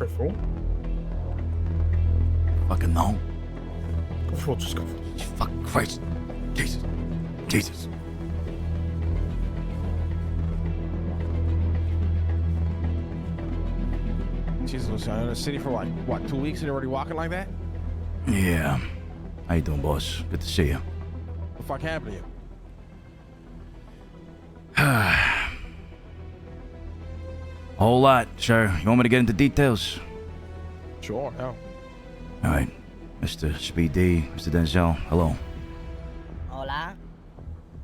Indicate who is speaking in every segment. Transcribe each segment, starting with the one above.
Speaker 1: straightforward.
Speaker 2: Fucking no.
Speaker 1: Go for it, just go for it.
Speaker 2: Fuck Christ. Jesus. Jesus.
Speaker 3: Jesus was in the city for what, 2 weeks and already walking like that?
Speaker 2: Yeah. How you doing, boss? Good to see you.
Speaker 3: What the fuck happened to you?
Speaker 2: A whole lot, sir. You want me to get into details?
Speaker 3: Sure, no.
Speaker 2: All right. Mr. Speed D, Mr. Denzel, hello.
Speaker 4: Hola.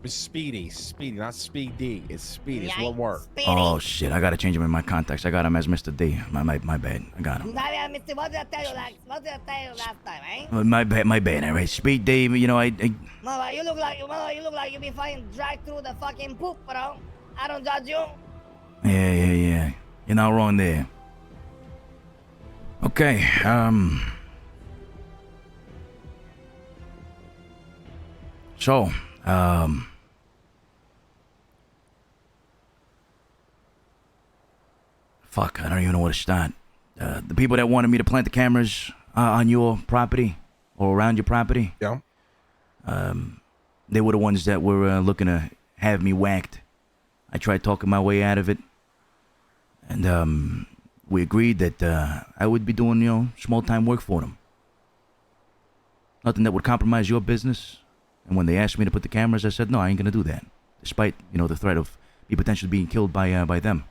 Speaker 3: It's Speedy, not Speed D. It's Speedy. It's
Speaker 4: Yeah,
Speaker 3: one word.
Speaker 4: Speedy.
Speaker 2: Oh, shit. I gotta change him in my contacts. I got him as Mr. D. My bad. I got him.
Speaker 4: Mr. What did I tell you last time, eh?
Speaker 2: My bad. All right. Speed D, you know,
Speaker 4: Mama, you look like you be fucking dragged through the fucking poop, bro. I don't judge you.
Speaker 2: Yeah. You're not wrong there. Okay, So, fuck, I don't even know where to start. The people that wanted me to plant the cameras on your property or around your property,
Speaker 3: Yeah.
Speaker 2: they were the ones that were looking to have me whacked. I tried talking my way out of it, and we agreed that I would be doing, small-time work for them. Nothing that would compromise your business. And when they asked me to put the cameras, I said, no, I ain't gonna do that. Despite, the threat of me potentially being killed by them.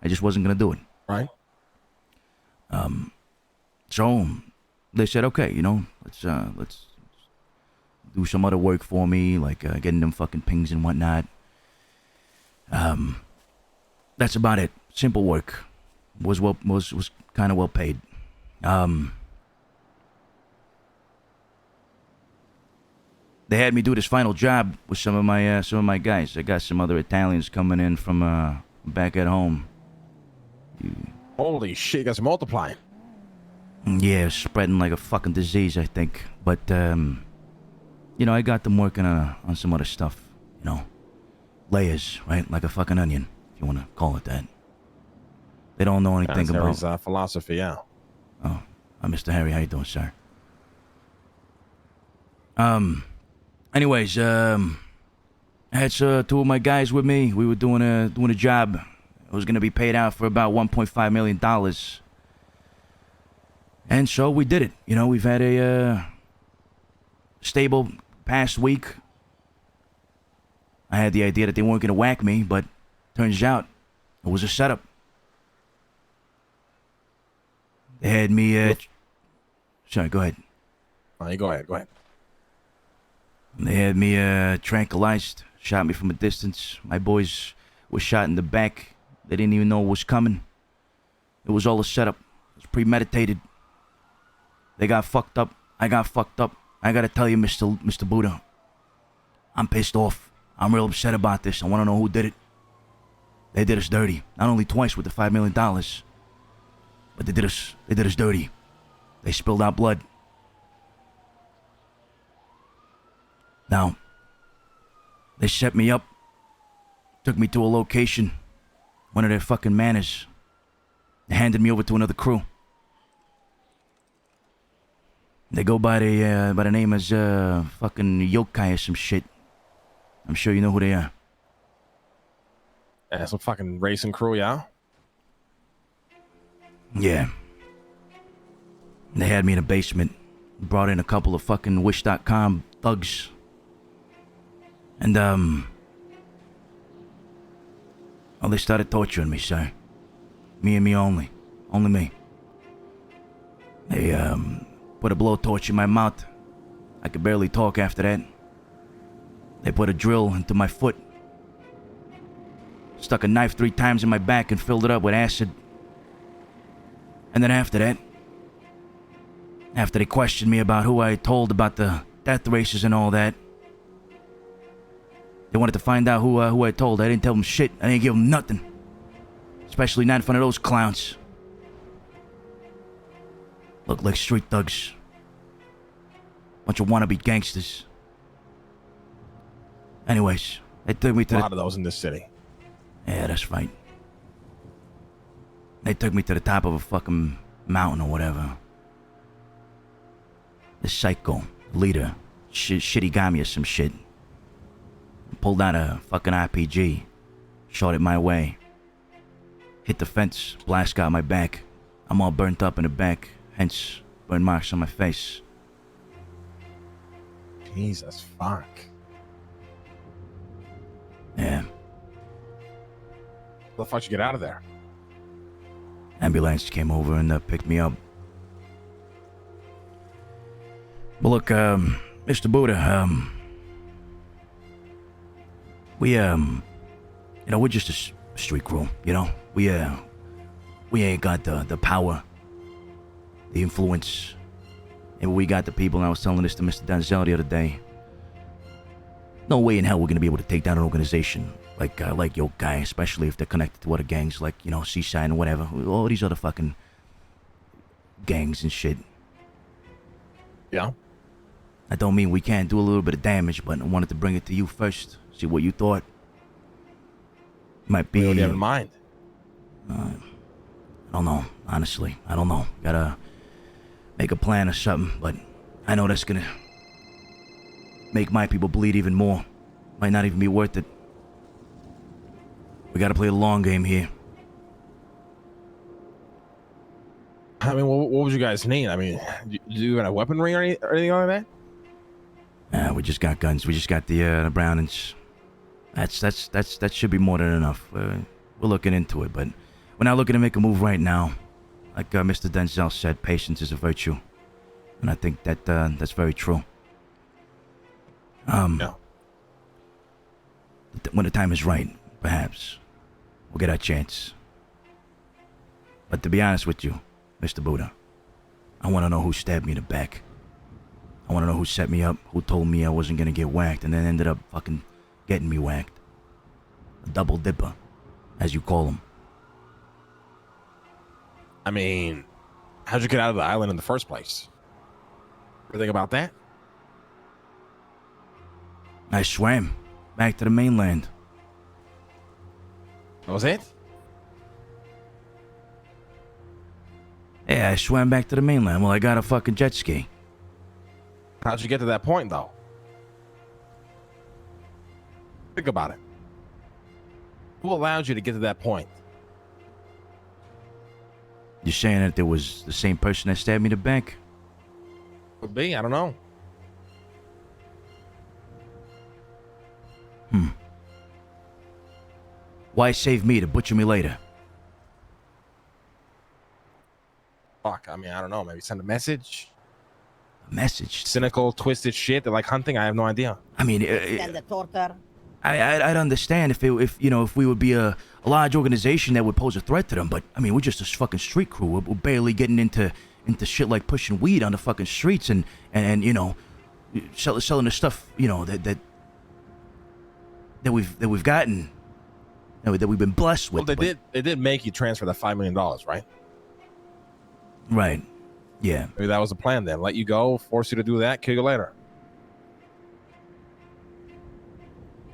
Speaker 2: I just wasn't gonna do it.
Speaker 3: Right.
Speaker 2: So they said, okay, let's do some other work for me, like getting them fucking pings and whatnot. That's about it. Simple work. Was kind of well paid. They had me do this final job with some of my guys. I got some other Italians coming in from back at home.
Speaker 3: Holy shit, that's multiplying.
Speaker 2: Yeah, spreading like a fucking disease, I think. But I got them working on some other stuff. Layers, right? Like a fucking onion, if you want to call it that. They don't know anything about.
Speaker 3: Harry's philosophy, yeah.
Speaker 2: Oh, Mr. Harry, how you doing, sir? Anyways, I had two of my guys with me. We were doing a job. It was gonna be paid out for about $1.5 million. And so we did it. We've had a stable past week. I had the idea that they weren't gonna whack me, but turns out it was a setup. They had me. Sorry, go ahead.
Speaker 3: Oh, you go ahead.
Speaker 2: They had me tranquilized, shot me from a distance. My boys were shot in the back. They didn't even know what was coming. It was all a setup. It was premeditated. They got fucked up. I got fucked up. I gotta tell you, Mr. Buddha, I'm pissed off. I'm real upset about this. I wanna know who did it. They did us dirty. Not only twice with the $5 million, but they did us dirty. They spilled out blood. Now, they set me up, took me to a location, one of their fucking manners. They handed me over to another crew. They go by the name as fucking Yokai or some shit. I'm sure you know who they are.
Speaker 3: Yeah, some fucking racing crew, yeah?
Speaker 2: Yeah. They had me in a basement, brought in a couple of fucking Wish.com thugs. And, they started torturing me, sir. Me and me only. Only me. They, put a blowtorch in my mouth. I could barely talk after that. They put a drill into my foot. Stuck a knife 3 times in my back and filled it up with acid. And then after that, after they questioned me about who I told about the death races and all that, they wanted to find out who I told. I didn't tell them shit. I didn't give them nothing. Especially not in front of those clowns. Look like street thugs. Bunch of wannabe gangsters. Anyways, they took me to
Speaker 3: a lot of those in this city.
Speaker 2: Yeah, that's right. They took me to the top of a fucking mountain or whatever. The psycho leader, Shittigami or some shit, pulled out a fucking RPG, shot it my way. Hit the fence, blast got my back. I'm all burnt up in the back, hence burn marks on my face.
Speaker 3: Jesus fuck.
Speaker 2: Yeah.
Speaker 3: How the fuck you get out of there?
Speaker 2: Ambulance came over and picked me up. But look, Mr. Buddha, we're just a street crew, you know? We ain't got the power, the influence, and we got the people, and I was telling this to Mr. Denzel the other day. No way in hell we're gonna be able to take down an organization like Yokai, especially if they're connected to other gangs like, you know, Seaside and whatever. All these other fucking gangs and shit.
Speaker 3: Yeah.
Speaker 2: I don't mean we can't do a little bit of damage, but I wanted to bring it to you first. See what you thought. Might be.
Speaker 3: What do you have in mind?
Speaker 2: I don't know, honestly. I don't know. Gotta make a plan or something, but I know that's gonna make my people bleed even more. Might not even be worth it. We gotta play the long game here.
Speaker 3: I mean, what would you guys need? I mean, do you got a weaponry or anything like that?
Speaker 2: We just got guns. We just got the Brownings. That should be more than enough. We're looking into it, but we're not looking to make a move right now. Like Mr. Denzel said, patience is a virtue, and I think that that's very true.
Speaker 3: No.
Speaker 2: When the time is right, perhaps we'll get our chance. But to be honest with you, Mr. Buddha, I want to know who stabbed me in the back. I want to know who set me up, who told me I wasn't gonna get whacked, and then ended up fucking getting me whacked. A double dipper, as you call them.
Speaker 3: I mean, how'd you get out of the island in the first place? Ever think about that?
Speaker 2: I swam back to the mainland.
Speaker 3: That was it?
Speaker 2: Yeah, I swam back to the mainland. Well, I got a fucking jet ski.
Speaker 3: How'd you get to that point, though? Think about it. Who allowed you to get to that point?
Speaker 2: You're saying that there was the same person that stabbed me in the back?
Speaker 3: Could be, I don't know.
Speaker 2: Why save me to butcher me later?
Speaker 3: Fuck, I mean, I don't know. Maybe send a message?
Speaker 2: A message?
Speaker 3: Cynical, twisted shit. They're like hunting. I have no idea.
Speaker 2: I mean,
Speaker 4: Send the torture.
Speaker 2: I'd understand if we would be a large organization that would pose a threat to them, but I mean, we're just a fucking street crew. We're barely getting into shit like pushing weed on the fucking streets and you know, selling the stuff, you know, that we've gotten, that we've been blessed with.
Speaker 3: Well, they did make you transfer the $5 million, right?
Speaker 2: Right. Yeah.
Speaker 3: Maybe that was the plan then. Let you go, force you to do that, kill you later.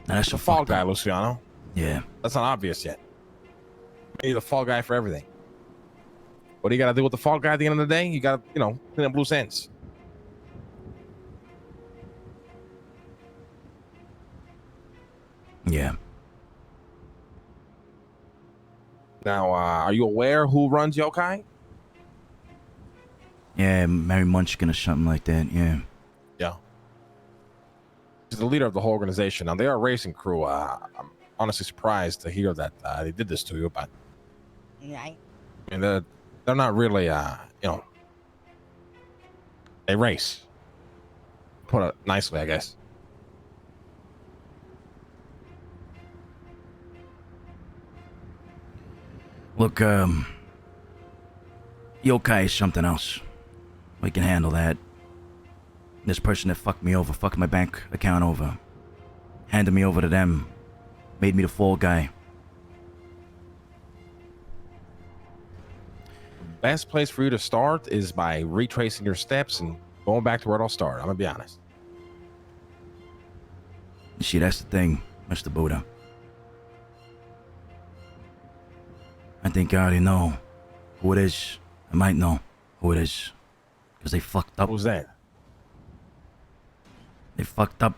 Speaker 2: Now, that's
Speaker 3: The
Speaker 2: a
Speaker 3: fall
Speaker 2: fucked
Speaker 3: guy,
Speaker 2: up.
Speaker 3: Luciano.
Speaker 2: Yeah.
Speaker 3: That's not obvious yet. Maybe the fall guy for everything. What do you got to do with the fall guy at the end of the day? You got to, you know, clean up loose ends.
Speaker 2: Yeah.
Speaker 3: Now, are you aware who runs Yokai?
Speaker 2: Yeah, Mary Munchkin or something like that. Yeah.
Speaker 3: Yeah. She's the leader of the whole organization. Now, they are a racing crew. I'm honestly surprised to hear that they did this to you, but
Speaker 4: Right.
Speaker 3: I mean, they're not really, you know, they race. Put it nicely, I guess.
Speaker 2: Look, yokai is something else. We can handle that. This person that fucked me over, fucked my bank account over, handed me over to them, made me the fall guy.
Speaker 3: Best place for you to start is by retracing your steps and going back to where it all started. I'm gonna be honest.
Speaker 2: You see, that's the thing, Mr. Buddha. I think I already know who it is I might know who it is. Because they fucked up.
Speaker 3: Who's that?
Speaker 2: They fucked up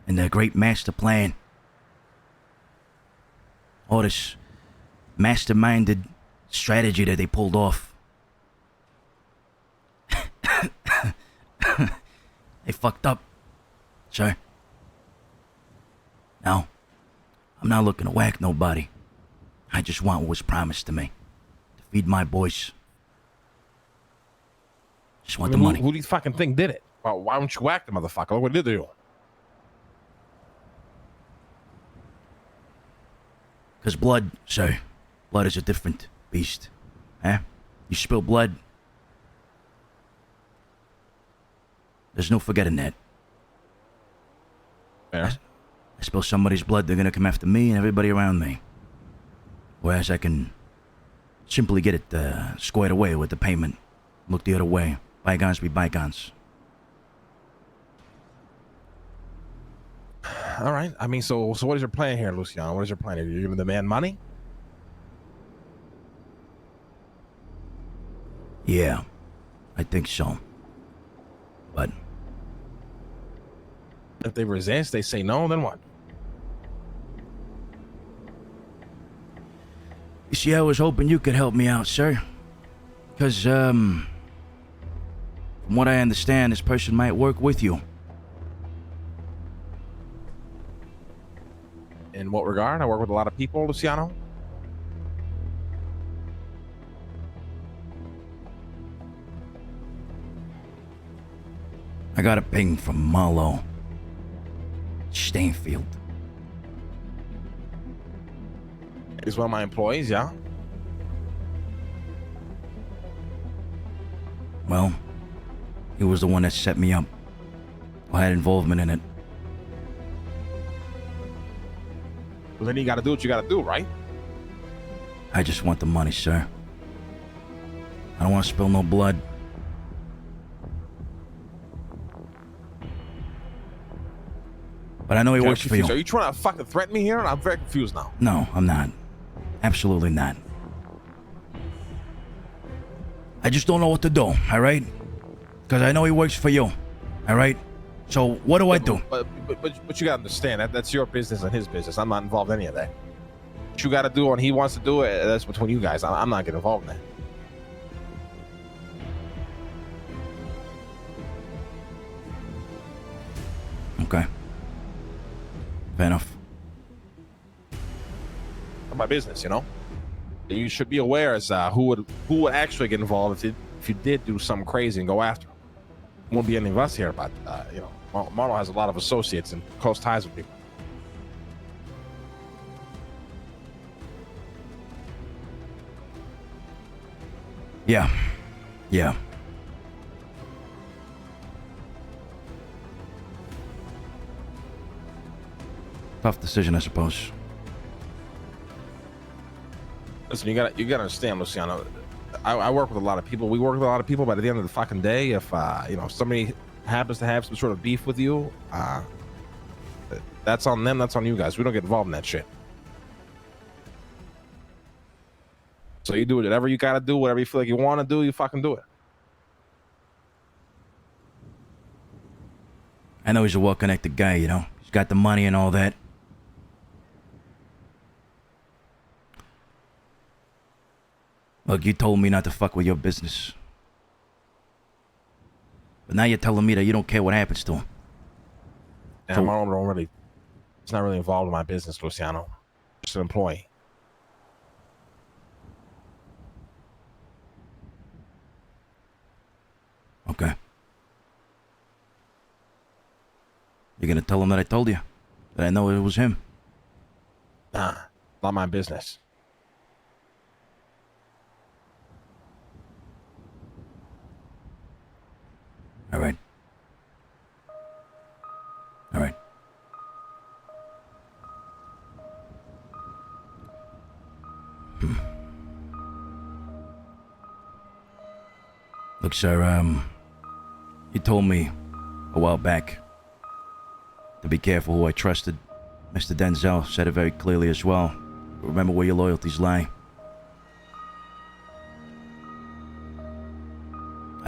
Speaker 2: in their great master plan. All this masterminded strategy that they pulled off. They fucked up, sir. Now, I'm not looking to whack nobody. I just want what was promised to me. To feed my boys. Just want the money.
Speaker 3: Who do you fucking think did it? Well, why don't you whack the motherfucker? Look what did they do?
Speaker 2: Because blood, sir. Blood is a different beast. Huh? You spill blood. There's no forgetting that.
Speaker 3: Yeah.
Speaker 2: I spill somebody's blood, they're gonna come after me and everybody around me. Whereas I can simply get it squared away with the payment. Look the other way. Bygones be bygones.
Speaker 3: All right. I mean, so what is your plan here, Luciano? What is your plan? Are you gonna demand money?
Speaker 2: Yeah, I think so. But
Speaker 3: If they resist, they say no, then what?
Speaker 2: you see, I was hoping you could help me out, sir. Because, from what I understand, this person might work with you.
Speaker 3: In what regard? I work with a lot of people, Luciano.
Speaker 2: I got a ping from Marlowe. Stainfield.
Speaker 3: He's one of my employees, yeah?
Speaker 2: Well, he was the one that set me up. I had involvement in it.
Speaker 3: Well, then you gotta do what you gotta do, right?
Speaker 2: I just want the money, sir. I don't want to spill no blood. But I know he works for you.
Speaker 3: Are you trying to fucking threaten me here? I'm very confused now.
Speaker 2: No, I'm not. Absolutely not. I just don't know what to do, all right? Because I know he works for you, all right? So what do I do?
Speaker 3: But you gotta understand that that's your business and his business. I'm not involved in any of that. What you gotta do when he wants to do it, that's between you guys. I'm not getting involved in that.
Speaker 2: Okay. Fair enough.
Speaker 3: It's my business, you know. You should be aware as who would actually get involved if you did do something crazy and go after him. Won't be any of us here, but you know, Marlo has a lot of associates and close ties with people.
Speaker 2: Yeah. Yeah. Tough decision, I suppose.
Speaker 3: Listen, you gotta understand, Luciano. I work with a lot of people. We work with a lot of people, but at the end of the fucking day, if you know, somebody happens to have some sort of beef with you, that's on them. That's on you guys. We don't get involved in that shit. So you do whatever you gotta do, whatever you feel like you want to do, you fucking do it.
Speaker 2: I know he's a well-connected guy, you know. He's got the money and all that. Look, you told me not to fuck with your business. But now you're telling me that you don't care what happens to him.
Speaker 3: And
Speaker 2: So-
Speaker 3: Marlon don't really, it's not really involved in my business, Luciano. Just an employee.
Speaker 2: Okay. You're gonna tell him that I told you? That I know it was him?
Speaker 3: Nah, not my business.
Speaker 2: All right. All right. Look, sir, you told me a while back to be careful who I trusted. Mr. Denzel said it very clearly as well. Remember where your loyalties lie.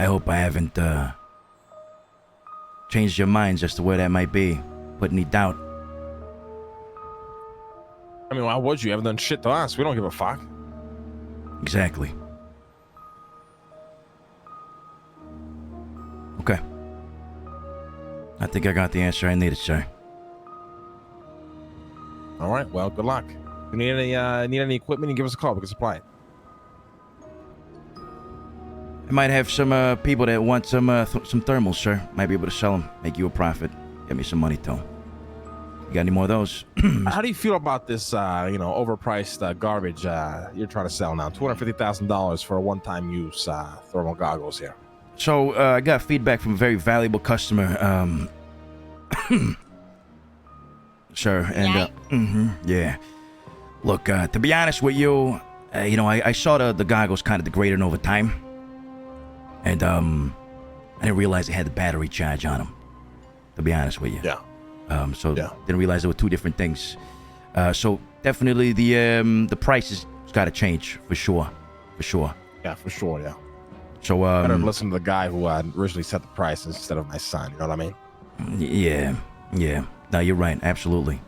Speaker 2: I hope I haven't changed your minds as to where that might be. Put any doubt.
Speaker 3: I mean, why would you? You haven't done shit to us. We don't give a fuck.
Speaker 2: Exactly. Okay. I think I got the answer I needed, sir.
Speaker 3: All right. Well, good luck. If you need any equipment, you give us a call. We can supply it.
Speaker 2: I might have some people that want some thermals, sir. Might be able to sell them, make you a profit, get me some money too. You got any more of those?
Speaker 3: How do you feel about this, overpriced garbage you're trying to sell now? $250,000 for a one-time use thermal goggles here.
Speaker 2: So I got feedback from a very valuable customer, sir, and yeah. Look, to be honest with you, I saw the goggles kind of degrading over time, and I didn't realize they had the battery charge on them. To be honest with you,
Speaker 3: Yeah.
Speaker 2: Didn't realize there were two different things. So definitely the price has got to change for sure.
Speaker 3: Yeah, for sure. Yeah.
Speaker 2: So
Speaker 3: Better listen to the guy who originally set the price instead of my son. You know what I mean?
Speaker 2: Yeah. No, you're right. Absolutely.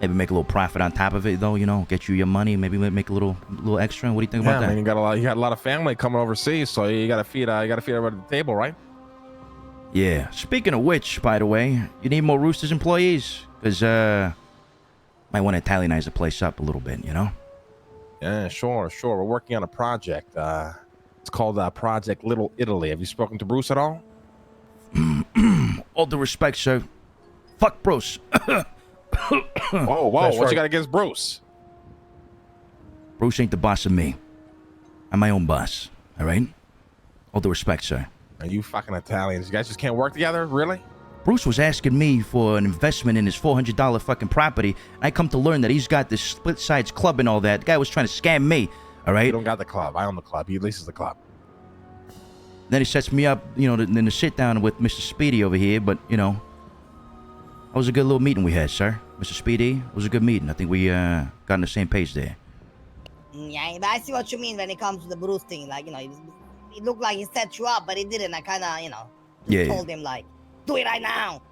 Speaker 2: Maybe make a little profit on top of it, though. Get you your money. Maybe make a little extra. What do you think about that?
Speaker 3: I mean, you got a lot of family coming overseas, so you got to feed everybody at the table, right?
Speaker 2: Yeah. Speaking of which, by the way, you need more Roosters employees, because might want to Italianize the place up a little bit.
Speaker 3: Yeah, sure. We're working on a project. It's called Project Little Italy. Have you spoken to Bruce at all?
Speaker 2: All due respect, sir. Fuck Bruce.
Speaker 3: Whoa! What you got against Bruce?
Speaker 2: Bruce ain't the boss of me. I'm my own boss. All right. All due respect, sir.
Speaker 3: Are you fucking Italians? You guys just can't work together, really?
Speaker 2: Bruce was asking me for an investment in his $400 fucking property. And I come to learn that he's got this split sides club and all that. The guy was trying to scam me. All right.
Speaker 3: You don't got the club. I own the club. He leases the club.
Speaker 2: Then he sets me up, to sit down with Mr. Speedy over here. But that was a good little meeting we had, sir. Mr. Speedy, it was a good meeting. I think we got on the same page there.
Speaker 4: Yeah, but I see what you mean when it comes to the Bruce thing. Like, it looked like he set you up, but he didn't. I kind of, told him, like, do it right now.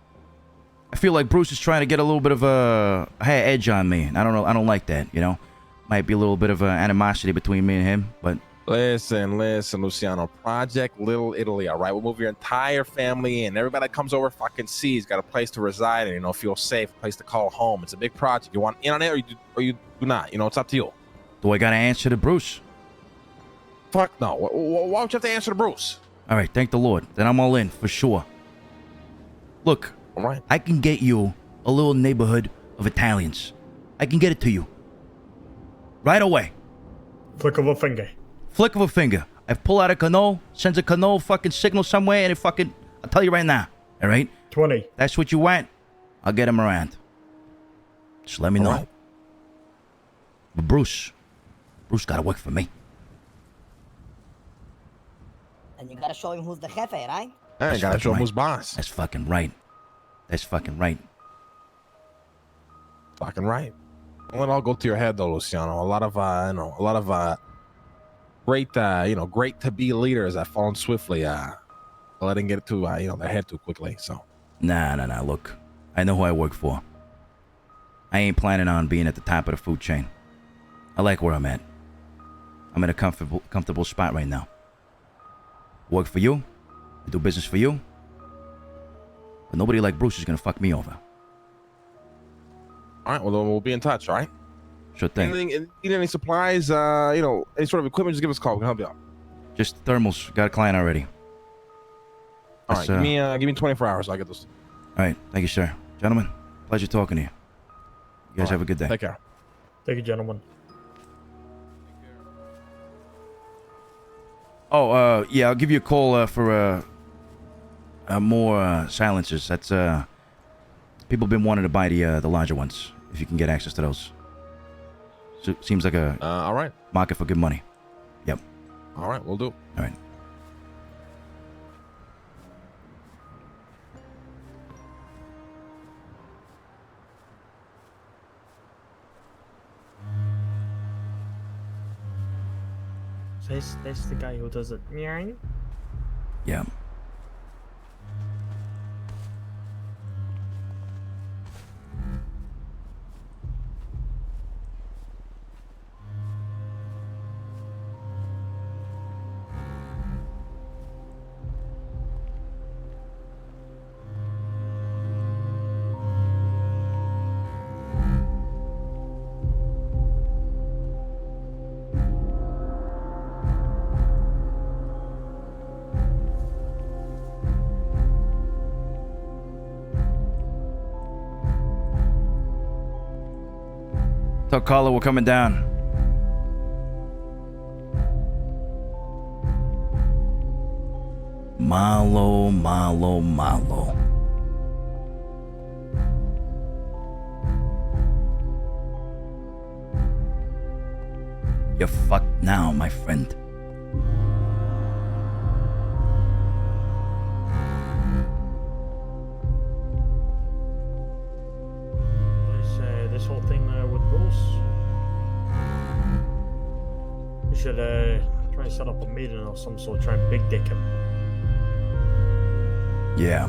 Speaker 2: I feel like Bruce is trying to get a little bit of a higher edge on me. I don't like that, Might be a little bit of animosity between me and him, but...
Speaker 3: Listen, Luciano. Project Little Italy, all right? We'll move your entire family in. Everybody that comes over fucking sees, got a place to reside and, feel safe, a place to call home. It's a big project. You want in on it or you do not? It's up to you.
Speaker 2: Do I got to answer to Bruce?
Speaker 3: Fuck no. Why would you have to answer to Bruce?
Speaker 2: All right, thank the Lord. Then I'm all in, for sure. Look,
Speaker 3: all right.
Speaker 2: I can get you a little neighborhood of Italians. I can get it to you. Right away.
Speaker 1: Flick of a finger.
Speaker 2: Flick of a finger. I pull out a cano, sends a cano fucking signal somewhere, and I'll tell you right now. All right?
Speaker 1: 20.
Speaker 2: That's what you want. I'll get him around. Just let me know.
Speaker 3: Right.
Speaker 2: But Bruce gotta work for me.
Speaker 4: And you gotta show him who's the jefe, right?
Speaker 3: I gotta show him who's boss.
Speaker 2: That's fucking right.
Speaker 3: Fucking right. Don't let it all go to your head, though, Luciano. A lot of great to be leaders that fallen swiftly, letting get to their head too quickly. So
Speaker 2: nah. Look, I know who I work for. I ain't planning on being at the top of the food chain. I like where I'm at. I'm in a comfortable spot right now. Work for you, do business for you, but nobody like Bruce is gonna fuck me over.
Speaker 3: All right, well, then we'll be in touch. All right.
Speaker 2: Sure thing.
Speaker 3: Need any supplies? Any sort of equipment? Just give us a call. We can help you out.
Speaker 2: Just thermals. Got a client already.
Speaker 3: All right. Give me 24 hours. I'll get those.
Speaker 2: All right. Thank you, sir. Gentlemen, pleasure talking to you. You guys have a good day.
Speaker 3: Take care.
Speaker 1: Thank you, gentlemen.
Speaker 2: Oh, yeah. I'll give you a call for more silencers. That's people have been wanting to buy the larger ones. If you can get access to those. So it seems like a
Speaker 3: all right
Speaker 2: market for good money. Yep.
Speaker 3: All right, we'll do.
Speaker 2: All right.
Speaker 1: This the guy who does it. Meow.
Speaker 2: Yeah. Tell Carla we're coming down. Malo, malo, malo. You're fucked now, my friend.
Speaker 1: This whole thing with Bruce. We should try and set up a meeting or some sort, try and big dick him.
Speaker 2: Yeah.